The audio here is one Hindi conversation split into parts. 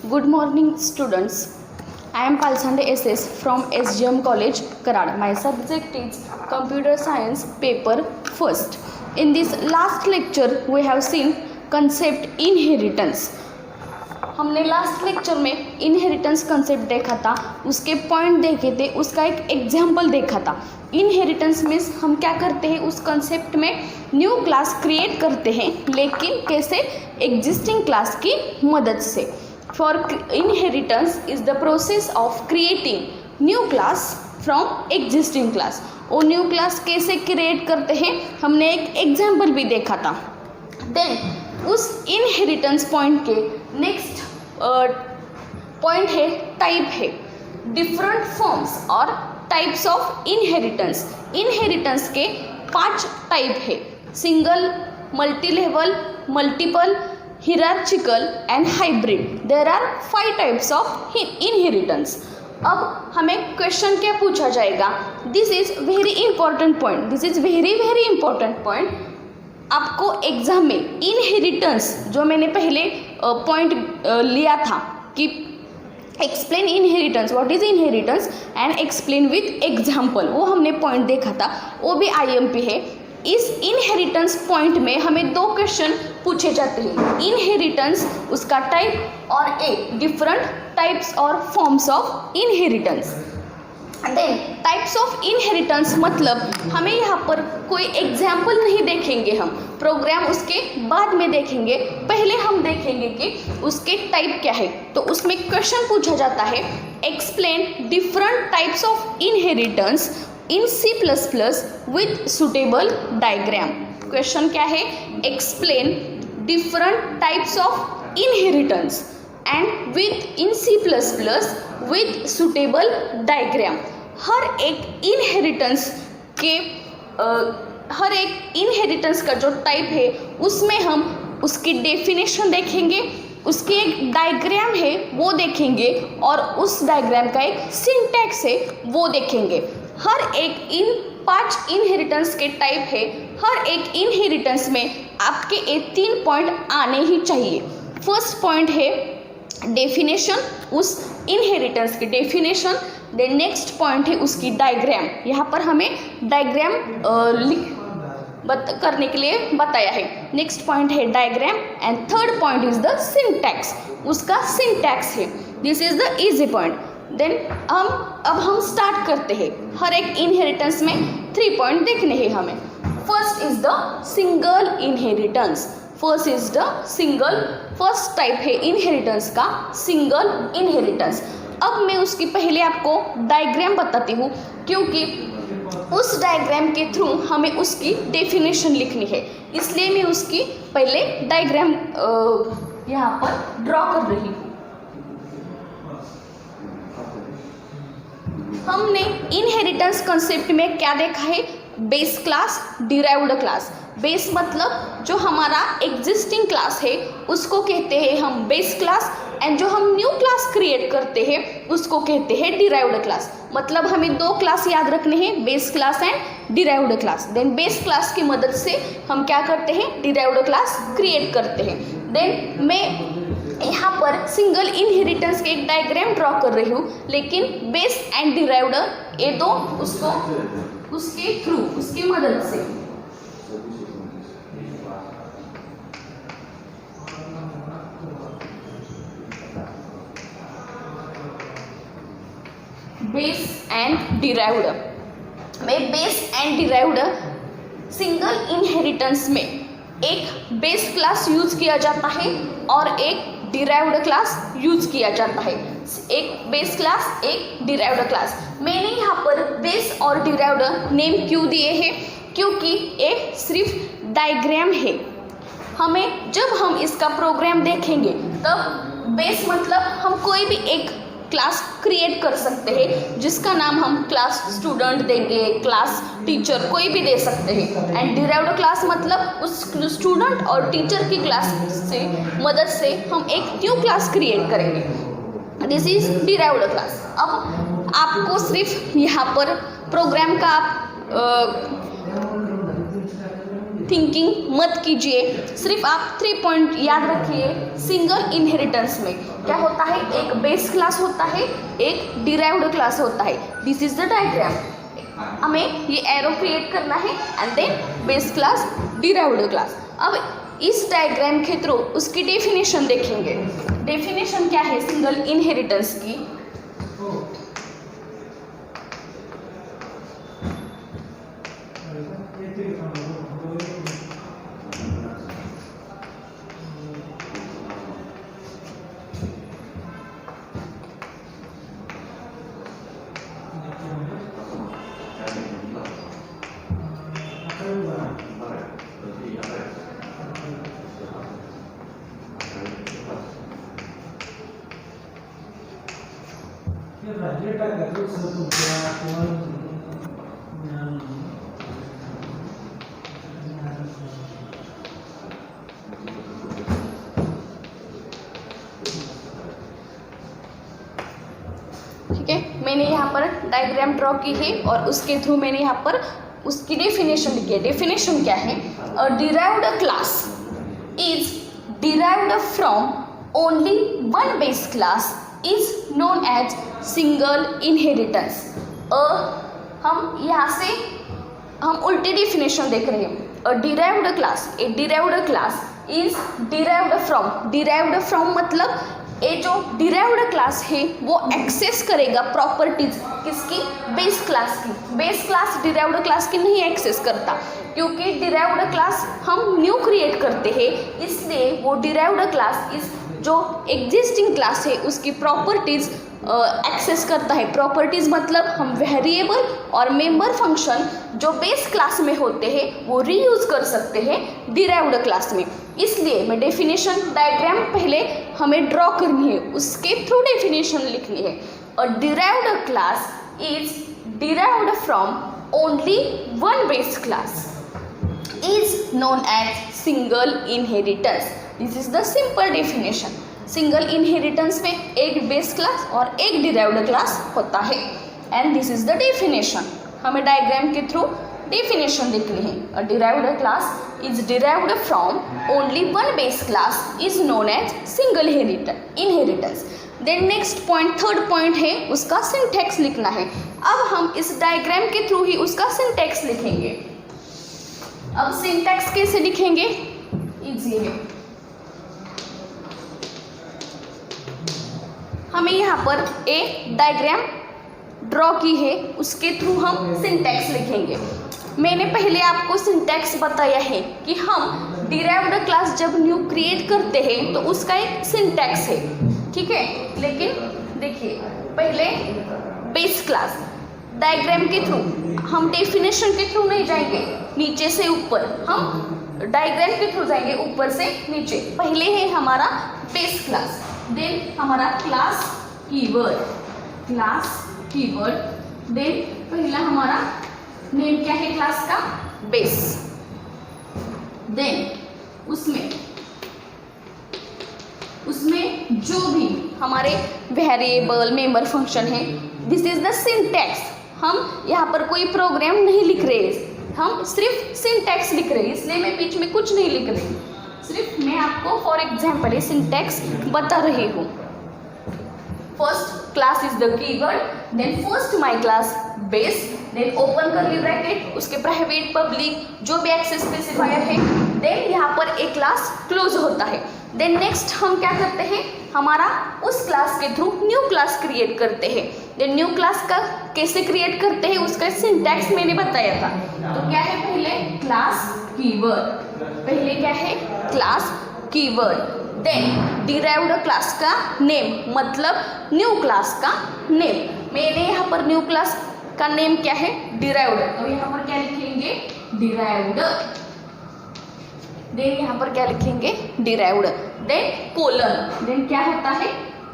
Good morning, students. I am Palsande SS from SGM College, Karad. My subject is Computer Science, paper first. In this last lecture, we have seen concept inheritance. हमने लास्ट लेक्चर में इनहेरिटेंस कंसेप्ट देखा था, उसके पॉइंट देखे थे, उसका एक एग्जाम्पल देखा था. इनहेरिटेंस मीन्स हम क्या करते हैं, उस कंसेप्ट में न्यू क्लास क्रिएट करते हैं, लेकिन कैसे, एग्जिस्टिंग क्लास की मदद से. For inheritance is the process of creating new class from existing class. वो न्यू क्लास कैसे क्रिएट करते हैं, हमने एक एग्जाम्पल भी देखा था. देन उस इनहेरिटेंस पॉइंट के नेक्स्ट पॉइंट है टाइप है, डिफरेंट फॉर्म्स और टाइप्स ऑफ इनहेरिटेंस. इनहेरिटेंस के 5 टाइप है, single, multi level, multiple, hierarchical and hybrid. There are 5 types of inheritance. अब हमें क्वेश्चन क्या पूछा जाएगा, this is very important point, this is very very important point. आपको एग्जाम में इनहेरिटेंस, जो मैंने पहले पॉइंट लिया था कि explain inheritance, what is inheritance and explain with example, वो हमने पॉइंट देखा था, वो भी IMP है. इस इनहेरिटेंस पॉइंट में हमें 2 क्वेश्चन पूछे जाते हैं, इनहेरिटेंस उसका टाइप और डिफरेंट टाइप्स और forms of inheritance. Then types of inheritance मतलब हमें यहाँ पर कोई एग्जाम्पल नहीं देखेंगे, हम प्रोग्राम उसके बाद में देखेंगे. पहले हम देखेंगे कि उसके टाइप क्या है. तो उसमें क्वेश्चन पूछा जाता है, explain different types of inheritance in C++ with suitable diagram. Question क्या है, explain different types of inheritance and with in C++ with suitable diagram. हर एक इनहेरिटेंस का जो टाइप है उसमें हम उसकी डेफिनेशन देखेंगे, उसकी एक डायग्राम है वो देखेंगे, और उस डायग्राम का एक सिंटैक्स है वो देखेंगे. हर एक इन 5 इनहेरिटेंस के टाइप है, हर एक इनहेरिटेंस में आपके ये 3 पॉइंट आने ही चाहिए. फर्स्ट पॉइंट है डेफिनेशन, उस इनहेरिटेंस की डेफिनेशन. देन नेक्स्ट पॉइंट है उसकी डायग्राम, यहाँ पर हमें डायग्राम करने के लिए बताया है. नेक्स्ट पॉइंट है diagram and third point is the syntax, उसका सिंटैक्स है. This is the easy point. Then अब हम स्टार्ट करते हैं. हर एक इनहेरिटेंस में 3 पॉइंट देखने हैं हमें. First is the single inheritance. First type है इनहेरिटेंस का सिंगल इनहेरिटेंस. अब मैं उसकी पहले आपको डायग्राम बताती हूँ, क्योंकि उस डायग्राम के थ्रू हमें उसकी डेफिनेशन लिखनी है, इसलिए मैं उसकी पहले डायग्राम यहाँ पर ड्रॉ कर रही हूँ. हमने इनहेरिटेंस कंसेप्ट में क्या देखा है, base class, derived class. Base मतलब जो हमारा एग्जिस्टिंग क्लास है उसको कहते हैं हम बेस क्लास, एंड जो हम न्यू क्लास क्रिएट करते हैं उसको कहते हैं डिराइव्ड क्लास. मतलब हमें 2 क्लास याद रखने हैं, base class and derived class. Then base class की मदद से हम क्या करते हैं, डिराइव्ड क्लास क्रिएट करते हैं. देन मैं यहाँ पर सिंगल इनहेरिटेंस के एक डायग्राम ड्रॉ कर रही हूँ, लेकिन बेस एंड डिराइव्ड ये 2 उसको उसके थ्रू, उसकी मदद से बेस एंड डिराइव्ड. मैं base and derived single inheritance में एक बेस क्लास यूज किया जाता है और एक डिराइव्ड क्लास यूज किया जाता है. एक बेस क्लास, एक डिराइव्ड क्लास. मैंने यहाँ पर बेस और डिराइव्ड नेम क्यों दिए हैं, क्योंकि ये सिर्फ डायग्राम है. हमें जब हम इसका प्रोग्राम देखेंगे तब बेस मतलब हम कोई भी एक क्लास क्रिएट कर सकते हैं, जिसका नाम हम क्लास स्टूडेंट देंगे, क्लास टीचर, कोई भी दे सकते हैं. एंड डिराइव्ड क्लास मतलब उस स्टूडेंट और टीचर की क्लास से मदद से हम एक न्यू क्लास क्रिएट करेंगे. This is derived class. अब आपको सिर्फ यहाँ पर प्रोग्राम का थिंकिंग मत कीजिए, सिर्फ आप 3 पॉइंट याद रखिए। सिंगल इनहेरिटेंस में क्या होता है, एक बेस क्लास होता है, एक डिराइव्ड क्लास होता है। दिस इज द डायग्राम, हमें ये एरो क्रिएट करना है and then base class, derived class. अब इस डायग्राम के थ्रू उसकी डेफिनेशन देखेंगे। डेफिनेशन क्या है सिंगल इनहेरिटेंस की? ठीक है, मैंने यहाँ पर डायग्राम ड्रॉ की है और उसके थ्रू मैंने यहाँ पर उसकी डेफिनेशन लिखी है। डेफिनेशन क्या है? A derived class is derived from only one base class is known as single inheritance. हम यहाँ से हम उल्टी डेफिनेशन देख रहे हैं। A derived class, a derived class is derived from मतलब ये जो डिराइव्ड क्लास है वो एक्सेस करेगा प्रॉपर्टीज किसकी? बेस क्लास की। बेस क्लास डिराइव्ड क्लास की नहीं एक्सेस करता, क्योंकि डिराइव्ड क्लास हम न्यू क्रिएट करते हैं, इसलिए वो डिराइव्ड क्लास इस जो एग्जिस्टिंग क्लास है उसकी प्रॉपर्टीज एक्सेस करता है। प्रॉपर्टीज मतलब हम वेरिएबल और मेंबर फंक्शन जो बेस क्लास में होते हैं वो रीयूज कर सकते हैं डिराइव्ड क्लास में। इसलिए मैं डेफिनेशन डायग्राम पहले हमें ड्रॉ करनी है, उसके थ्रू डेफिनेशन लिखनी है। A derived class is derived from only one base class is known as single inheritance. This is the simple definition. Single inheritance में एक बेस क्लास और एक डिराइव्ड क्लास होता है and this is the definition. हमें डायग्राम के थ्रू डेफिनेशन लिखनी है। A derived class is derived from only one base class is known as single inheritance. Then next point, third point है उसका सिंटैक्स लिखना है। अब हम इस डायग्राम के थ्रू ही उसका सिंटैक्स लिखेंगे। अब सिंटैक्स कैसे लिखेंगे? इजी है। हमें यहाँ पर एक डायग्राम ड्रॉ की है, उसके थ्रू हम सिंटैक्स लिखेंगे। मैंने पहले आपको सिंटैक्स बताया है कि हम डिराइव्ड क्लास जब न्यू क्रिएट करते हैं तो उसका एक सिंटैक्स है, ठीक है। लेकिन देखिए पहले बेस क्लास डायग्राम के थ्रू, हम डेफिनेशन के थ्रू नहीं जाएंगे नीचे से ऊपर, हम डायग्राम के थ्रू जाएंगे ऊपर से नीचे। पहले है हमारा बेस क्लास, देन हमारा क्लास कीवर्ड, देन पहला हमारा नेम क्या है क्लास का? बेस। देन उसमें जो भी हमारे वेरिएबल मेंबर फंक्शन है, दिस इज द सिंटैक्स। हम यहाँ पर कोई प्रोग्राम नहीं लिख रहे, हम सिर्फ सिंटैक्स लिख रहे हैं, इसलिए मैं बीच में कुछ नहीं लिख रही, सिर्फ मैं आपको फॉर एग्जाम्पल ये सिंटैक्स बता रही हूँ। First class is the keyword, then first my class base, then open curly bracket, उसके प्राइवेट पब्लिक जो भी एक्सेस स्पेसिफायर है, देन यहाँ पर एक क्लास क्लोज होता है। देन नेक्स्ट हम क्या करते हैं, हमारा उस क्लास के थ्रू न्यू क्लास क्रिएट करते हैं। देन न्यू क्लास का कैसे क्रिएट करते हैं उसका सिंटैक्स मैंने बताया था। तो क्या है पहले क्लास कीवर्ड, पहले क्या है class keyword, then derived class का नेम मतलब न्यू क्लास का नेम। मैंने यहाँ पर न्यू क्लास का नेम क्या है? डिराइव्ड, तो यहाँ पर क्या लिखेंगे? डिराइव्ड। देन यहाँ पर क्या लिखेंगे? डिराइव्ड। देन कोलन, देन क्या होता है?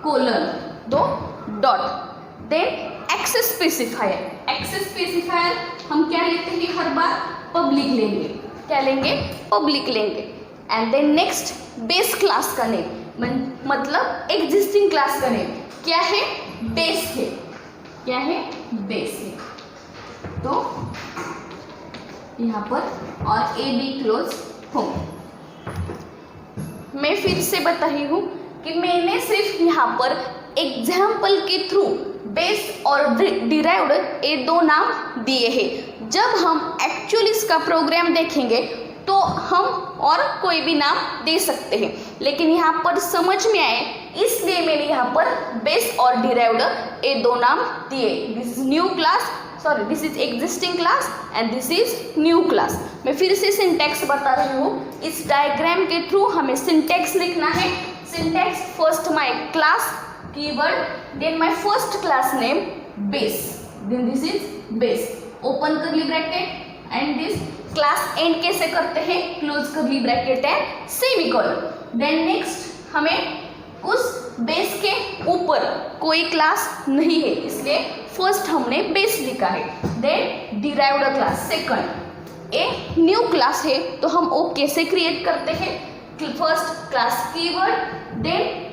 कोलन, दो dot, then access specifier. Access specifier हम क्या लेते हैं हर बार? पब्लिक लेंगे। क्या लेंगे? पब्लिक लेंगे। And then next base class का नेम मतलब एग्जिस्टिंग क्लास का नेम क्या है? बेस है। क्या है? बेस है। तो यहाँ पर और ए बी क्लोज होंगे। मैं फिर से बता रही हूँ कि मैंने सिर्फ यहाँ पर एग्जाम्पल के थ्रू बेस और डिराइव्ड ये दो नाम दिए हैं। जब हम एक्चुअली इसका प्रोग्राम देखेंगे तो हम और कोई भी नाम दे सकते हैं, लेकिन यहाँ पर समझ में आए इसलिए मैंने यहाँ पर बेस और डिराइव्ड ये दो नाम दिए। This is new class, sorry this is existing class and this is new class. मैं फिर से सिंटैक्स बता रही हूँ। इस डायग्राम के थ्रू हमें सिंटैक्स लिखना है। Syntax, first my class keyword, then my first class name base, then this is base, open curly bracket and this class and कैसे करते हैं, close curly bracket and semicolon. Then next हमें उस बेस के ऊपर कोई क्लास नहीं है इसलिए फर्स्ट हमने बेस लिखा है। Then derived class second, a new class है तो हम ओ कैसे क्रिएट करते हैं, फर्स्ट क्लास कीवर्ड, देन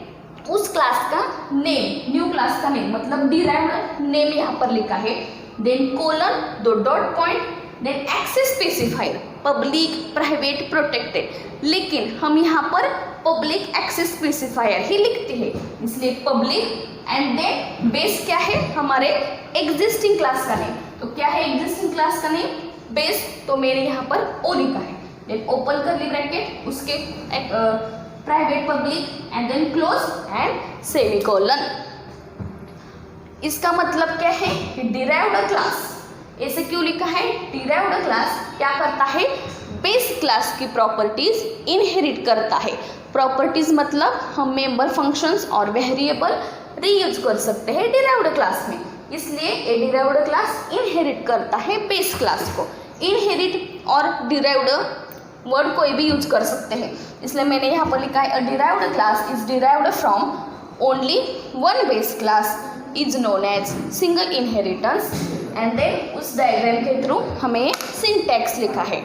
उस क्लास का नेम, न्यू क्लास का नेम मतलब डिराइव्ड नेम यहाँ पर लिखा है, देन कोलन, दो dot point, then access specifier, public, private, protected. लेकिन हम यहाँ पर पब्लिक एक्सेस स्पेसिफायर ही लिखते हैं इसलिए पब्लिक एंड देन बेस क्या है, हमारे एग्जिस्टिंग क्लास का नेम। तो क्या है एग्जिस्टिंग क्लास का नेम, बेस, तो मेरे यहाँ पर ओ लिखा है। देन ओपन करली ब्रैकेट, उसके private, public and then close and semicolon. इसका मतलब क्या है, डिराइव्ड क्लास। ऐसे क्यों लिखा है, डिराइव्ड क्लास क्या करता है, बेस क्लास की प्रॉपर्टीज इनहेरिट करता है। प्रॉपर्टीज मतलब हम मेंबर फंक्शंस और वेरिएबल रीयूज कर सकते हैं डिराइव्ड क्लास में, इसलिए ये डिराइव्ड क्लास इनहेरिट करता है बेस क्लास को। इनहेरिट और डिराइव्ड वर्ड कोई भी यूज कर सकते हैं, इसलिए मैंने यहाँ पर लिखा है a derived class is derived from only one base class is known as single inheritance. And then उस डायग्राम के थ्रू हमें सिंटैक्स लिखा है।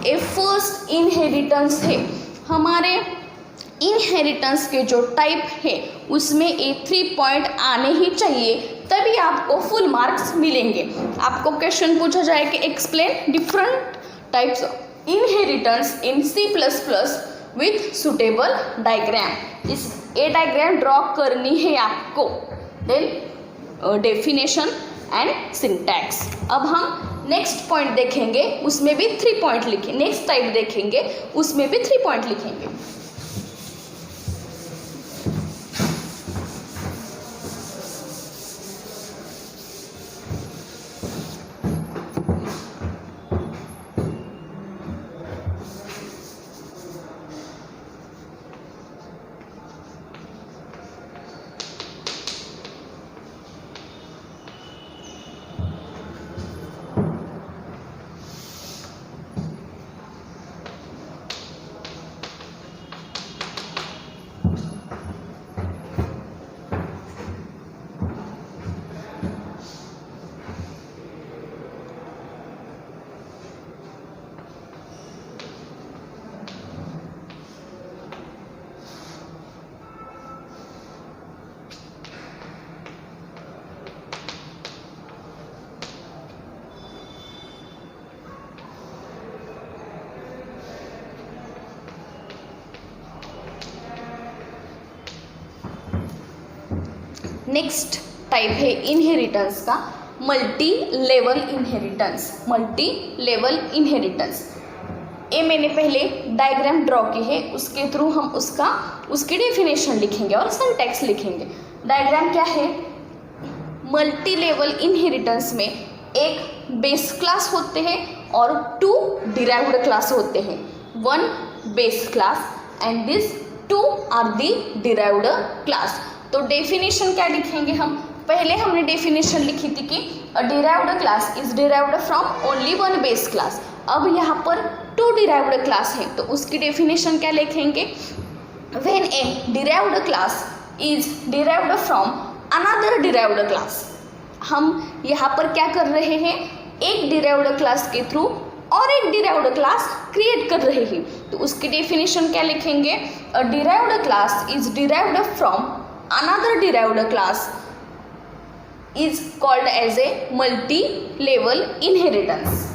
ए फर्स्ट इनहेरिटेंस है, हमारे इनहेरिटेंस के जो टाइप है उसमें ए 3 पॉइंट आने ही चाहिए तभी आपको फुल मार्क्स मिलेंगे। आपको क्वेश्चन पूछा जाए कि explain different types of inheritance in C++ with suitable diagram. इस ए डायग्राम ड्रॉ करनी है आपको, देन डेफिनेशन एंड सिंटैक्स। अब हम नेक्स्ट पॉइंट देखेंगे उसमें भी 3 पॉइंट लिखें, नेक्स्ट टाइप देखेंगे उसमें भी 3 पॉइंट लिखेंगे। नेक्स्ट टाइप है इनहेरिटेंस का multi level inheritance. Multi level inheritance ये मैंने पहले डायग्राम ड्रॉ की है, उसके थ्रू हम उसकी डेफिनेशन लिखेंगे और सिंटैक्स लिखेंगे। डायग्राम क्या है, मल्टी लेवल इनहेरिटेंस में एक बेस क्लास होते हैं और 2 डिराइव्ड क्लास होते हैं। 1 base class and this 2 are the derived class. तो डेफिनेशन क्या लिखेंगे हम, पहले हमने डेफिनेशन लिखी थी कि a derived class is derived from only 1 base class. अब यहाँ पर 2 डिराइव्ड क्लास है तो उसकी डेफिनेशन क्या लिखेंगे, when A derived class is derived from another derived class. हम यहाँ पर क्या कर रहे हैं, एक डिराइव्ड क्लास के थ्रू और एक डिराइव्ड क्लास क्रिएट कर रहे हैं, तो उसकी डेफिनेशन क्या लिखेंगे, a derived class is derived from another derived class is called as a multi-level inheritance.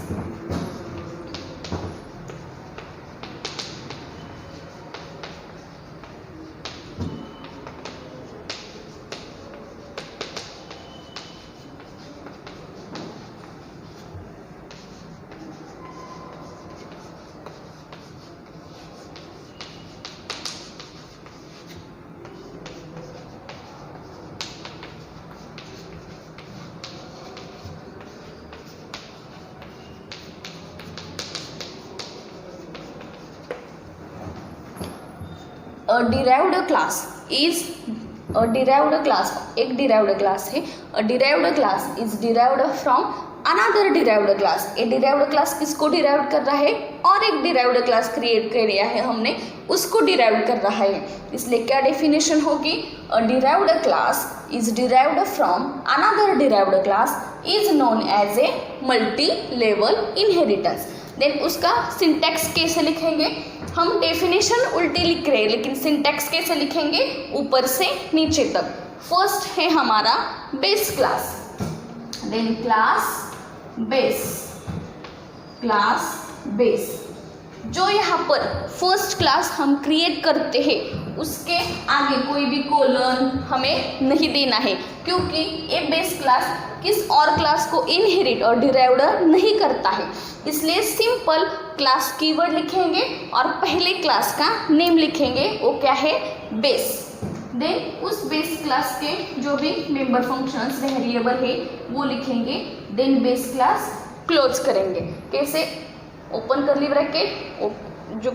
A derived class is a derived class, एक डिराइव्ड क्लास है, a derived class is derived from another derived class. A derived class किसको डिराइव कर रहा है, और एक डिराइव्ड क्लास क्रिएट कर लिया है हमने, उसको डिराइव कर रहा है। इसलिए क्या डेफिनेशन होगी, a derived class is derived from another derived class is known as a multi level inheritance. Then उसका सिंटैक्स कैसे लिखेंगे, हम डेफिनेशन उल्टी लिख रहे हैं लेकिन सिंटैक्स कैसे लिखेंगे, ऊपर से नीचे तक। फर्स्ट है हमारा base class, then class base. जो यहाँ पर फर्स्ट क्लास हम क्रिएट करते हैं उसके आगे कोई भी कोलन हमें नहीं देना है, क्योंकि ये बेस क्लास किस और क्लास को इनहेरिट और डिराइव्ड नहीं करता है। इसलिए सिंपल क्लास कीवर्ड लिखेंगे और पहले क्लास का नेम लिखेंगे, वो क्या है, बेस। देन उस बेस क्लास के जो भी मेंबर फंक्शंस वेरिएबल है वो लिखेंगे। देन बेस क्लास क्लोज करेंगे, कैसे, ओपन करली ब्रैकेट, जो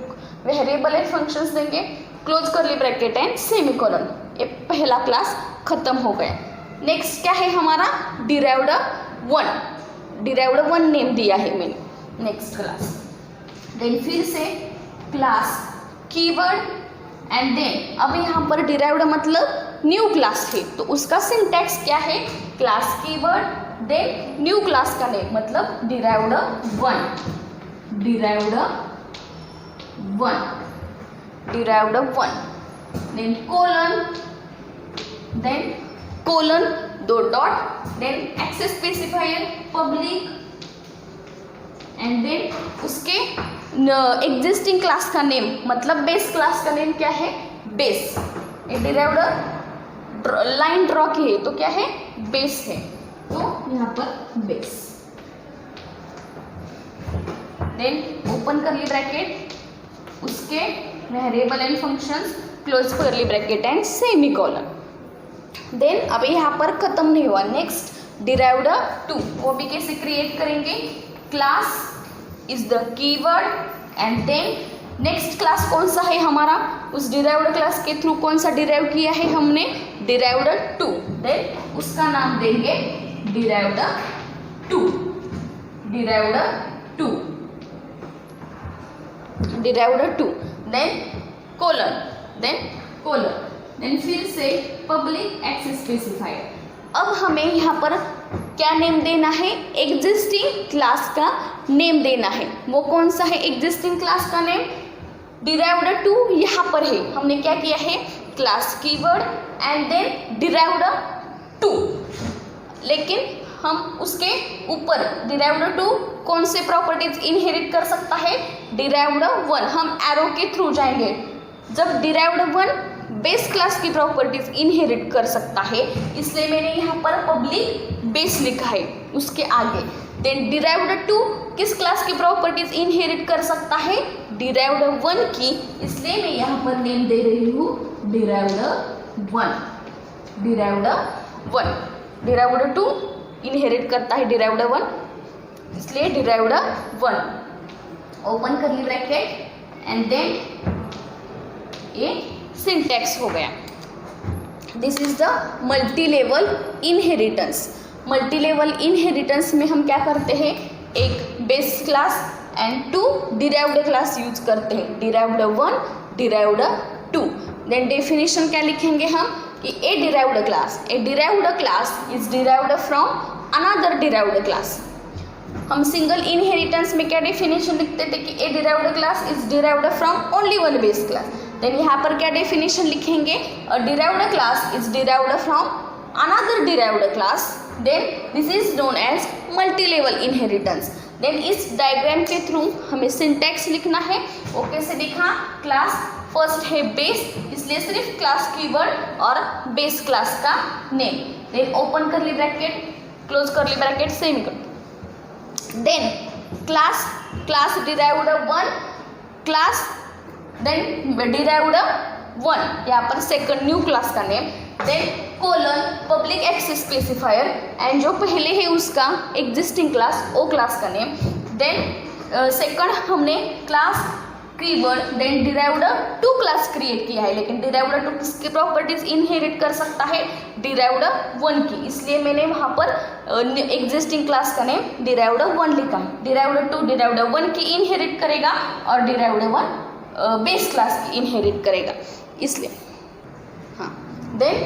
वेरिएबल है फंक्शंस देंगे, close curly bracket and semicolon. ये पहला क्लास खत्म हो गया। नेक्स्ट क्या है हमारा, डिराइव्ड वन नेम दिया है मैंने, नेक्स्ट क्लास। देन फिर से क्लास कीवर्ड एंड देन अब यहाँ पर डिराइव्ड मतलब न्यू क्लास है, तो उसका सिंटैक्स क्या है, class keyword then new class का नेम मतलब डिराइव्ड वन, देन कोलन, दो dot, then access specifier public and then उसके एग्जिस्टिंग क्लास का नेम मतलब बेस क्लास का नेम क्या है, बेस। ये डिराइव्ड लाइन ड्रॉ की है तो क्या है, बेस है, तो यहाँ पर base. Then open curly bracket, उसके variable and functions, close curly bracket and semicolon. Then अब यहाँ पर खत्म नहीं हुआ, नेक्स्ट डिराइव्ड टू, वो भी कैसे क्रिएट करेंगे, class is the keyword and then next class कौन सा है हमारा, उस डिराइव्ड क्लास के थ्रू कौन सा डिराइव किया है हमने, डिराइव्ड टू। देन उसका नाम देंगे derived two, then colon, then फिर से पब्लिक एक्सेस स्पेसिफायर। अब हमें यहाँ पर क्या नेम देना है, एग्जिस्टिंग क्लास का नेम देना है। वो कौन सा है एग्जिस्टिंग क्लास का नेम, डिराइव्ड टू यहाँ पर है, हमने क्या किया है, class keyword and then derived two, लेकिन हम उसके ऊपर डिराइव्ड टू कौन से प्रॉपर्टीज इनहेरिट कर सकता है, डिराइव्ड वन। हम एरो के थ्रू जाएंगे, जब डिराइव्ड वन बेस क्लास की प्रॉपर्टीज इनहेरिट कर सकता है, इसलिए मैंने यहाँ पर पब्लिक बेस लिखा है उसके आगे। देन डिराइव्ड टू किस क्लास की प्रॉपर्टीज इनहेरिट कर सकता है, डिराइव्ड वन की, इसलिए मैं यहाँ पर नेम दे रही हूँ डिराइव्ड डिराइव्ड टू इनहेरिट करता है डिराइव्ड वन, इसलिए derived one. Open curly bracket and then ये सिंटैक्स हो गया। This is the multi level inheritance. Multi level inheritance में हम क्या करते हैं, एक base class and two derived class use करते हैं, derived one, derived two. Then definition क्या लिखेंगे हम कि a derived class is derived from another derived class. हम सिंगल इनहेरिटेंस में क्या डेफिनेशन लिखते थे कि a derived class is derived from only one base class. Then यहाँ पर क्या डेफिनेशन लिखेंगे, a derived class is derived from another derived class, then this is known as multi level inheritance. Then इस डायग्राम के थ्रू हमें सिंटैक्स लिखना है। वो कैसे लिखा, क्लास फर्स्ट है बेस, इसलिए सिर्फ क्लास कीवर्ड और बेस क्लास का name. Then open curly bracket, close curly bracket, semicolon. Then class derived one class, then derived one, यहाँ पर सेकंड न्यू क्लास का name, then colon public access specifier and जो पहले है उसका एग्जिस्टिंग क्लास ओ क्लास का नेम। देन सेकंड हमने class keyword, then derived two class create किया है, लेकिन डिराइव्ड टू किसकी प्रॉपर्टीज इनहेरिट कर सकता है, डिराइव्ड वन की, इसलिए मैंने वहाँ पर एग्जिस्टिंग क्लास का नेम डिराइव्ड वन लिखा है। डिराइव्ड टू डिराइव्ड वन की इनहेरिट करेगा और डिराइव्ड वन बेस क्लास की इनहेरिट करेगा, इसलिए हाँ। देन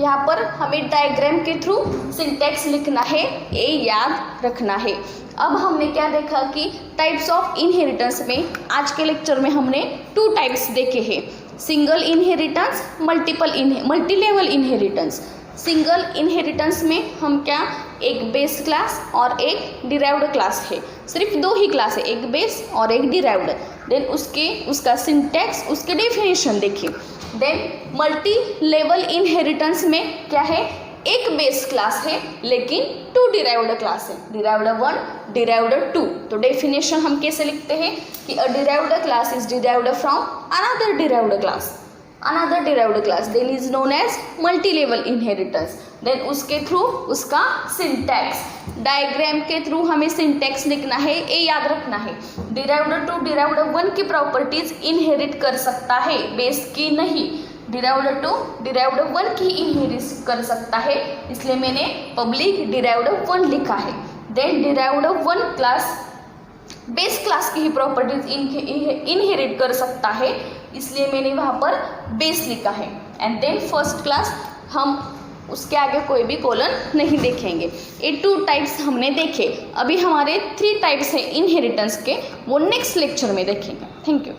यहाँ पर हमें डायग्राम के थ्रू सिंटैक्स लिखना है, ये याद रखना है। अब हमने क्या देखा कि टाइप्स ऑफ इनहेरिटेंस में आज के लेक्चर में हमने 2 टाइप्स देखे हैं, single inheritance, multi level inheritance. Single inheritance में हम क्या, एक बेस क्लास और एक डिराइव्ड क्लास है, सिर्फ 2 ही क्लास है, एक बेस और एक डिराइव्ड। देन उसका सिंटैक्स, उसके डेफिनेशन देखिए। देन मल्टी लेवल इनहेरिटेंस में क्या है, एक बेस क्लास है लेकिन 2 डिराइव्ड क्लास है, डिराइव्ड 1, डिराइव्ड 2। तो डेफिनेशन हम कैसे लिखते हैं कि a derived class is derived from another derived class, then is known as multi level inheritance. Then उसके थ्रू उसका सिंटैक्स, डायग्राम के थ्रू हमें सिंटैक्स लिखना है, ये याद रखना है। डिराइव्ड टू डिराइव्ड वन की प्रॉपर्टीज इनहेरिट कर सकता है, बेस की नहीं। डिराइव्ड टू डिराइव्ड वन की इनहेरिट कर सकता है, इसलिए मैंने पब्लिक डिराइव्ड वन लिखा है। Then derived one class base class की ही प्रॉपर्टीज इनहेरिट कर सकता है, इसलिए मैंने वहाँ पर बेस लिखा है। एंड देन फर्स्ट क्लास, हम उसके आगे कोई भी कॉलन नहीं देखेंगे। ये 2 टाइप्स हमने देखे, अभी हमारे 3 टाइप्स हैं इनहेरिटेंस के, वो नेक्स्ट लेक्चर में देखेंगे। Thank you.